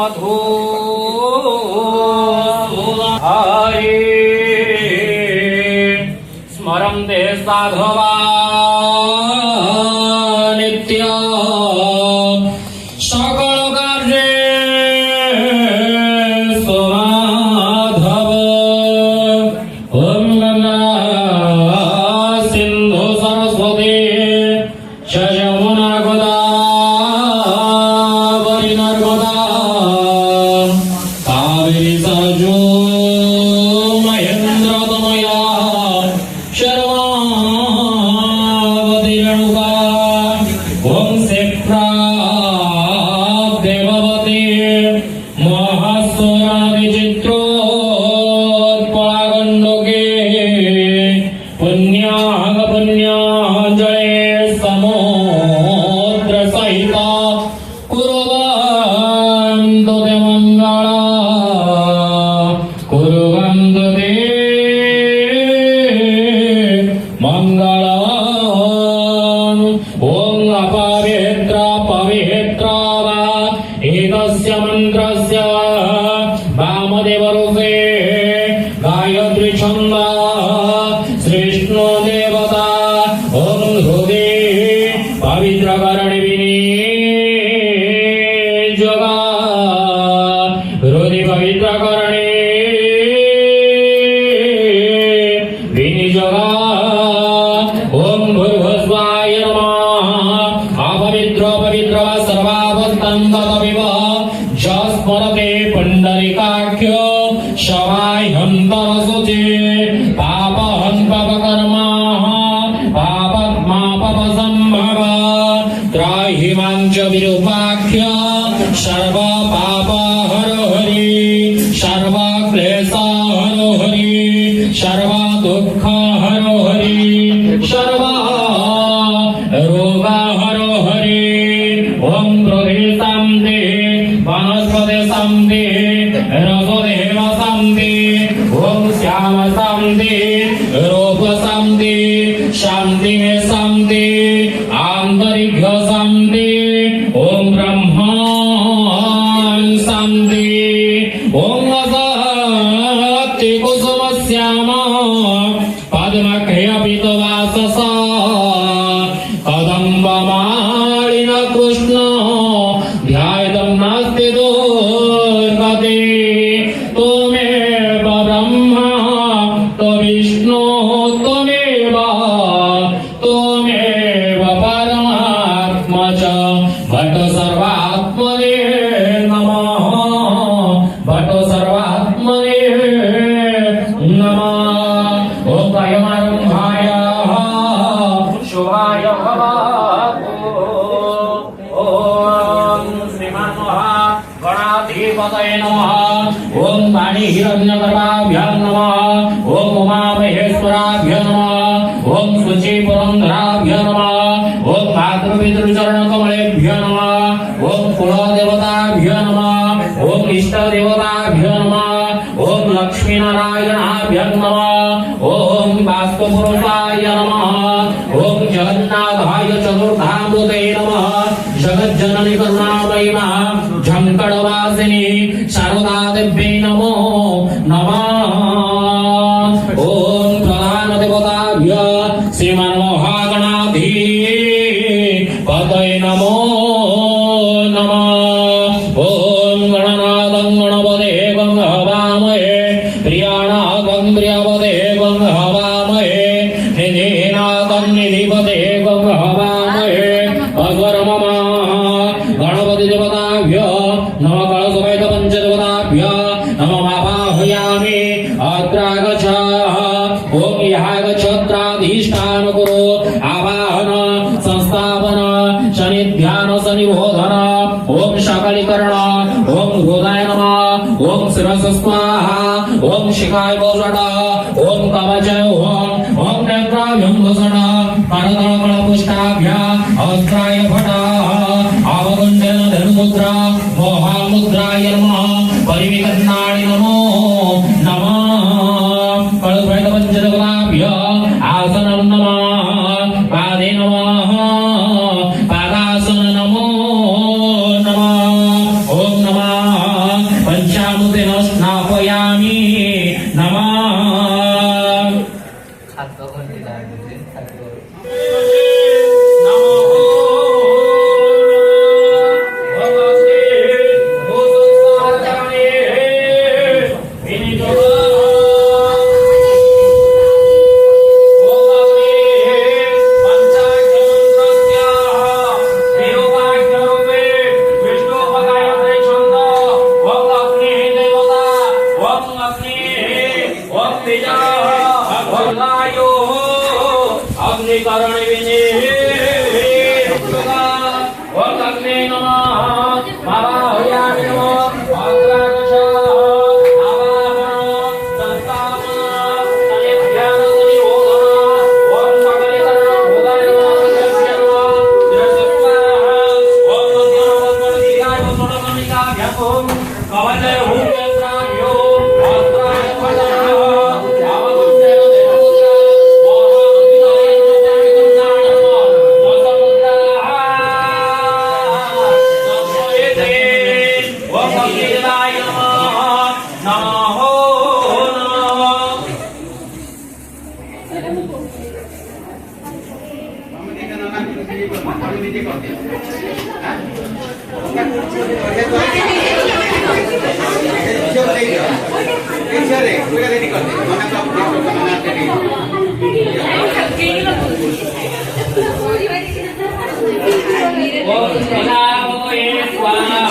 साधु हरि स्मरन्ते साधवा नित्य सकल कार्ये माधव ओम गंगा सिंधु सरस्वती यमुना गोदावरी नर्मदा कावेरी सरजू महेंद्र तनया शर्मावती रेणुका ओम शिप्रा देववती महास्वरादिचित्रोत्पलागण्डके पुण्याञ्जले समुद्र सहित कुर्वन्तु ते कुर्वन्तु ते मङ्गलम् ॐ अपवित्र पवित्र वा एतस्य मन्त्रस्य वामदेवरूपे गायत्री छन्द श्रेष्ठो देवता ॐ हृदे पवित्रकरणे विनियोगा हृदि पवित्रकरणे विनियोगा ॐ भूर्भुवस्वाय नमः अपवित्र पवित्र सर्वावस्थान्ततमिव स्मरते पुण्डरीकाख्य शवाह्यन्तरशुचे पापहं पापकर्म पापत्मा पापसम्भव त्राहि मां च विरूपाख्य सर्व पाप हरो हरि सर्व क्लेश हरो हरि सर्व दुःख हरो हरि सर्व रोग हरो हरि ओम पृथ्वी शान्ति वनस्पति शान्ति रसोदेव शान्ति ओम श्याम शान्ति रूप शान्ति शान्ति में शान्ति आंतरिक शान्ति ओम ब्रह्मा शान्ति ओम असत्य कुसुम श्याम पद्मक्षयपितवासस कदम्बमालिन कृष्ण ध्यायतं नास्ति दुर्गति त्वमेव ब्रह्मा त्वविष्णु त्वमेव परमात्मा च भट्ट सर्वात्मने नमः भट्ट सर्वात्मने नमः ॐ प्रायमारम्भाय शुभाय भवतु ॐ श्रीमन्महागणाधिपतये नमः ॐ वाणीहिरण्यगर्भाभ्यां नमः ॐ उमामहेश्वराभ्यो नमः ॐ शुचिपुरन्धराभ्यो नमः ॐ मातृपितृचरणकमलेभ्यो नमः ॐ कुलदेवताभ्यो नमः ॐ इष्टदेवताभ्यो नमः ॐ लक्ष्मीनारायणाभ्यो नमः ॐ वास्तुपुरुषाय नमः ॐ जगन्नाथाय चतुर्धामूर्तये नमः जगज्जननी करुणामयी झंकडवासिनी शारदादेव्यै नमो नमः ॐ प्रधानदेवताभ्यो श्रीमन्महागणाधिपतये नमो नमः ॐ गणनाथं गणपते गं हवामहे प्रियाणाथं प्रियपते गं हवामहे निधिनाथं निधिपते गं हवामहे अग्रमम गणपति देवताभ्यो नमः कलशसमेत पंचदेवताभ्यो नमः आवाहयामि अत्रागच्छ ॐ यहागच्छत्राधिष्ठान कुरु आवाहन संस्थापन शनिध्यान शनिबोधन ॐ शकलीकरण ॐ हृदय नमः ॐ शिरस स्वाहा ॐ शिखाय गोषड ॐ कवच ॐ नेत्राभ्यं घोषण करतलकलपुष्टाभ्य अस्त्राय भट अवगुण्डन धनुमुद्रा मोहामुद्राय नमः परिविकर्णाय नमो नमः कलशसमेत पंचदेवताभ्यो आसनं नमः पादे नमः पादासन नमो नमः ॐ नमः ತಗೊಂಡಿಲ್ಲ ಸಾಕು. अग्निकरण विने ओम अग्ने नमः महायामि नमः अग्रादश आवाहन संस्थापन तनेभ्यान निरोधन ओम सकलेकरण भोगाय नमः जयस्वा ओम मध्यम दिगाय सोडकमिका भ्याम कवच हुम्यत्रायो अस्त्राय फलः Om